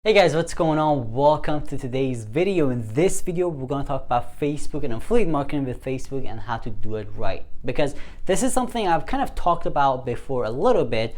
Hey guys, what's going on? Welcome to today's video. In this video, we're going to talk about Facebook and affiliate marketing with Facebook and how to do it right. Because this is something I've kind of talked about before a little bit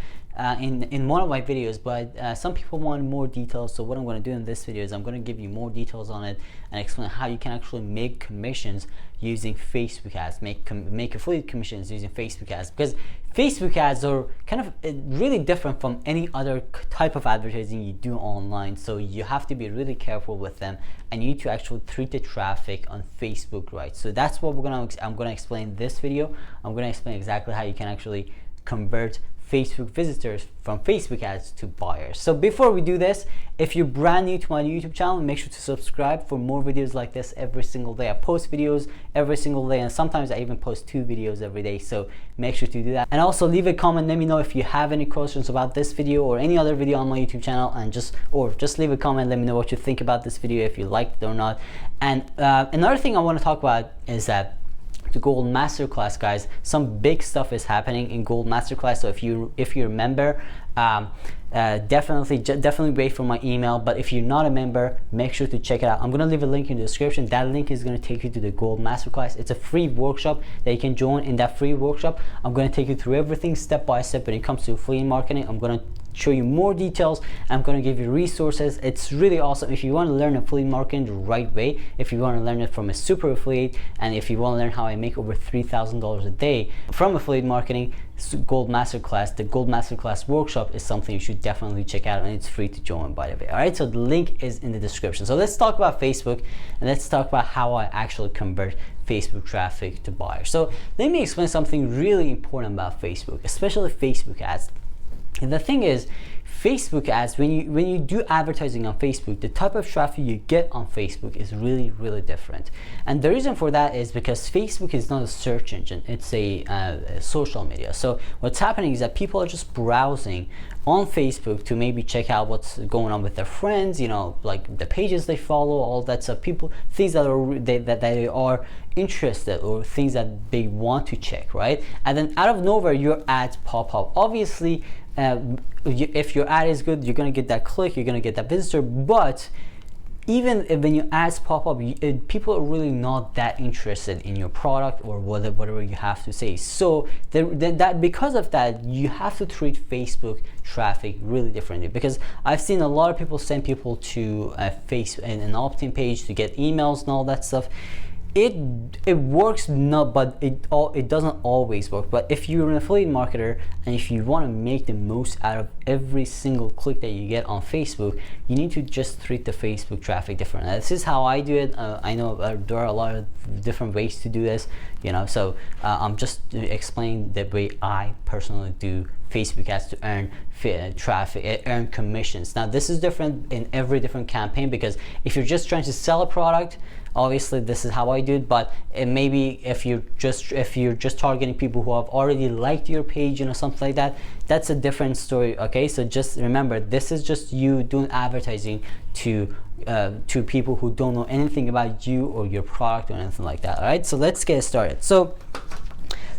in one of my videos, but some people want more details. So what I'm going to do in this video is I'm going to give you more details on it and explain how you can actually make commissions using Facebook ads, make affiliate commissions using Facebook ads, because Facebook ads are kind of really different from any other type of advertising you do online. So you have to be really careful with them, and you need to actually treat the traffic on Facebook right. So that's what I'm gonna explain in this video. I'm gonna explain exactly how you can actually convert Facebook visitors from Facebook ads to buyers. So before we do this, if you're brand new to my YouTube channel, make sure to subscribe for more videos like this every single day. I post videos every single day, and sometimes I even post 2 videos every day, so make sure to do that. And also leave a comment, let me know if you have any questions about this video or any other video on my YouTube channel, and just leave a comment, let me know what you think about this video, if you liked it or not. And another thing I want to talk about is that the Gold Masterclass, guys, some big stuff is happening in Gold Masterclass. So if you're a member, definitely wait for my email. But if you're not a member, make sure to check it out. I'm gonna leave a link in the description. That link is gonna take you to the Gold Masterclass. It's a free workshop that you can join. In that free workshop, I'm gonna take you through everything step by step when it comes to affiliate marketing. I'm gonna show you more details. I'm going to give you resources. It's really awesome if you want to learn affiliate marketing the right way, if you want to learn it from a super affiliate, and if you want to learn how I make over $3,000 a day from affiliate marketing. Gold Masterclass, the Gold Masterclass workshop is something you should definitely check out, and it's free to join, by the way. All right, so the link is in the description. So let's talk about Facebook, and let's talk about how I actually convert Facebook traffic to buyers. So let me explain something really important about Facebook, especially Facebook ads. And the thing is, Facebook ads, when you do advertising on Facebook, the type of traffic you get on Facebook is really different. And the reason for that is because Facebook is not a search engine, it's a social media. So what's happening is that people are just browsing on Facebook to maybe check out what's going on with their friends, you know, like the pages they follow, all that stuff. Things that they are interested, or things that they want to check, right? And then out of nowhere, your ads pop up. Obviously, if your ad is good, you're gonna get that click, you're gonna get that visitor. But even when your ads pop up, people are really not that interested in your product or whatever you have to say. So because of that, you have to treat Facebook traffic really differently. Because I've seen a lot of people send people to an opt-in page to get emails and all that stuff. It works, but it doesn't always work. But if you're an affiliate marketer and if you want to make the most out of every single click that you get on Facebook, you need to just treat the Facebook traffic different. This is how I do it. I know there are a lot of different ways to do this, you know. So I'm just explaining the way I personally do Facebook ads to earn traffic, earn commissions. Now this is different in every different campaign, because if you're just trying to sell a product, obviously this is how I do it. But maybe if you're just targeting people who have already liked your page, you know, something like that, that's a different story. Okay, so just remember, this is just you doing advertising to people who don't know anything about you or your product or anything like that. All right, so let's get started. So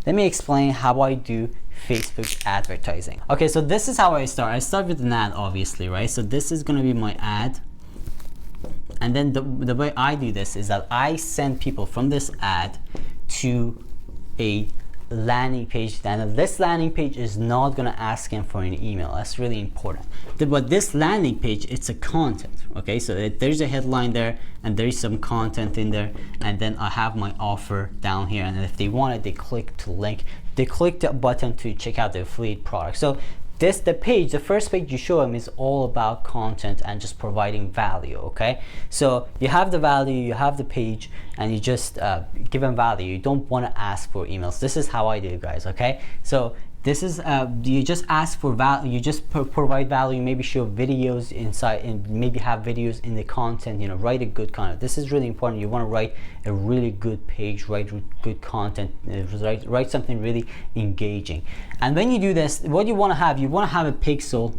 let me explain how I do Facebook advertising. Okay, so this is how I start. I start with an ad, obviously, right? So this is going to be my ad. And then the way I do this is that I send people from this ad to a landing page. And this landing page is not going to ask them for an email. That's really important. But this landing page, it's a content. Okay, so there's a headline there, and there's some content in there, and then I have my offer down here. And if they want it, they click to link. They click the button to check out the affiliate product. So the first page you show them is all about content and just providing value. Okay, so you have the value, you have the page, and you just give them value. You don't want to ask for emails. This is how I do it, guys. Okay, so this is you just ask for value, you just provide value, maybe show videos inside, and maybe have videos in the content, you know, write a good content. This is really important. You want to write a really good page, write good content, write something really engaging. And when you do this, what you want to have a pixel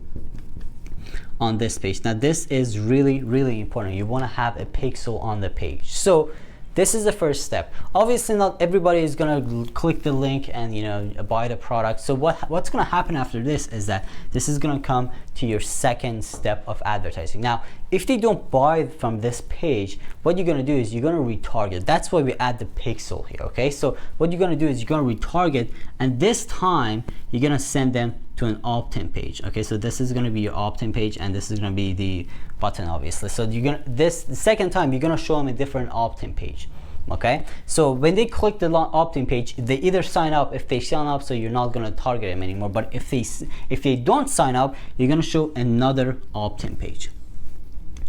on this page. Now this is really important. You want to have a pixel on the page. So this is the first step. Obviously not everybody is gonna click the link and, you know, buy the product. So what's gonna happen after this is that this is gonna come to your second step of advertising. Now if they don't buy from this page, what you're gonna do is you're gonna retarget. That's why we add the pixel here. Okay, so what you're gonna do is you're gonna retarget, and this time you're gonna send them to an opt-in page. Okay, so this is going to be your opt-in page, and this is going to be the button, obviously. So you're gonna, the second time you're going to show them a different opt-in page. Okay, so when they click the opt-in page, they either sign up. If they sign up, so you're not going to target them anymore. But if they don't sign up, you're going to show another opt-in page.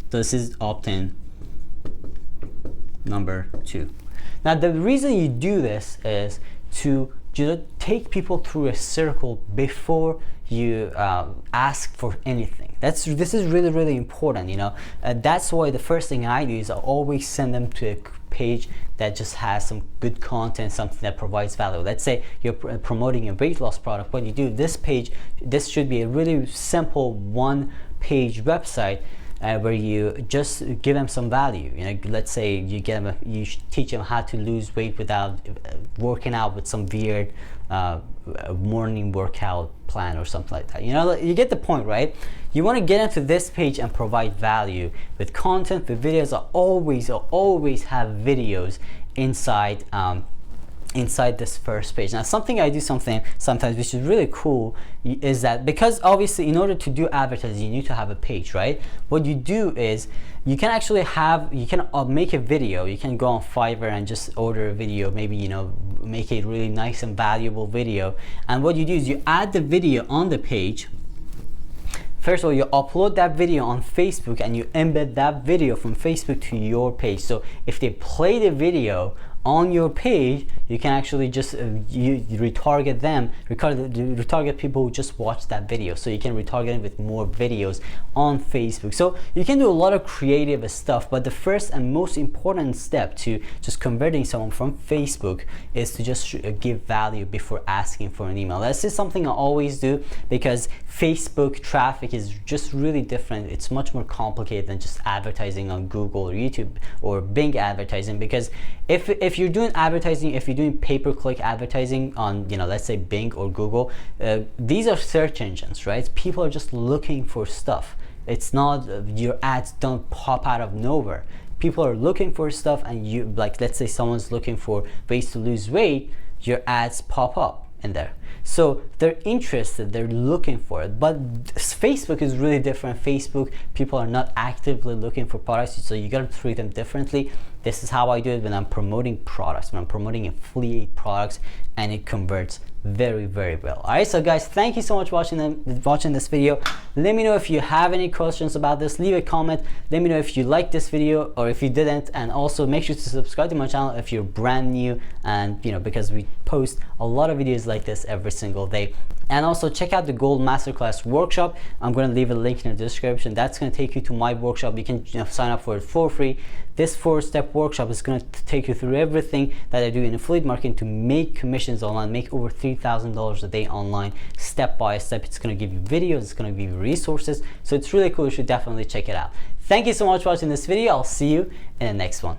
So this is opt-in number 2. Now the reason you do this is to just take people through a circle before you ask for anything. This is really, really important, you know. That's why the first thing I do is I always send them to a page that just has some good content, something that provides value. Let's say you're promoting a weight loss product. What you do, this should be a really simple one-page website where you just give them some value. You know, let's say you teach them how to lose weight without working out with some weird morning workout plan or something like that. You know, you get the point, right? You want to get into this page and provide value with content. The videos are always have videos inside inside this first page. Now something I do sometimes which is really cool is that, because obviously in order to do advertising you need to have a page, right? What you do is you can actually make a video. You can go on Fiverr and just order a video, maybe, you know, make a really nice and valuable video, and what you do is you add the video on the page. First of all, you upload that video on Facebook and you embed that video from Facebook to your page. So if they play the video on your page, you can actually just you retarget them, retarget people who just watched that video. So you can retarget them with more videos on Facebook. So you can do a lot of creative stuff, but the first and most important step to just converting someone from Facebook is to just give value before asking for an email. This is something I always do, because Facebook traffic is just really different. It's much more complicated than just advertising on Google or YouTube or Bing advertising, because if you're doing advertising, if you're doing pay-per-click advertising on, you know, let's say Bing or Google, these are search engines, right? People are just looking for stuff. It's not your ads don't pop out of nowhere. People are looking for stuff, and you, like, let's say someone's looking for ways to lose weight, your ads pop up in there. So they're interested, they're looking for it. But Facebook is really different. Facebook, people are not actively looking for products, so you gotta treat them differently. This is how I do it when I'm promoting products, when I'm promoting affiliate products, and it converts very, very well. All right, so guys, thank you so much for watching this video. Let me know if you have any questions about this. Leave a comment. Let me know if you liked this video or if you didn't, and also make sure to subscribe to my channel if you're brand new, and you know, because we post a lot of videos like this every single day. And also check out the Gold Masterclass workshop. I'm going to leave a link in the description. That's going to take you to my workshop. You can, you know, sign up for it for free. This 4-step workshop is going to take you through everything that I do in affiliate marketing to make commissions online, make over $3,000 a day online, step by step. It's going to give you videos, it's going to give you resources. So it's really cool. You should definitely check it out. Thank you so much for watching this video. I'll see you in the next one.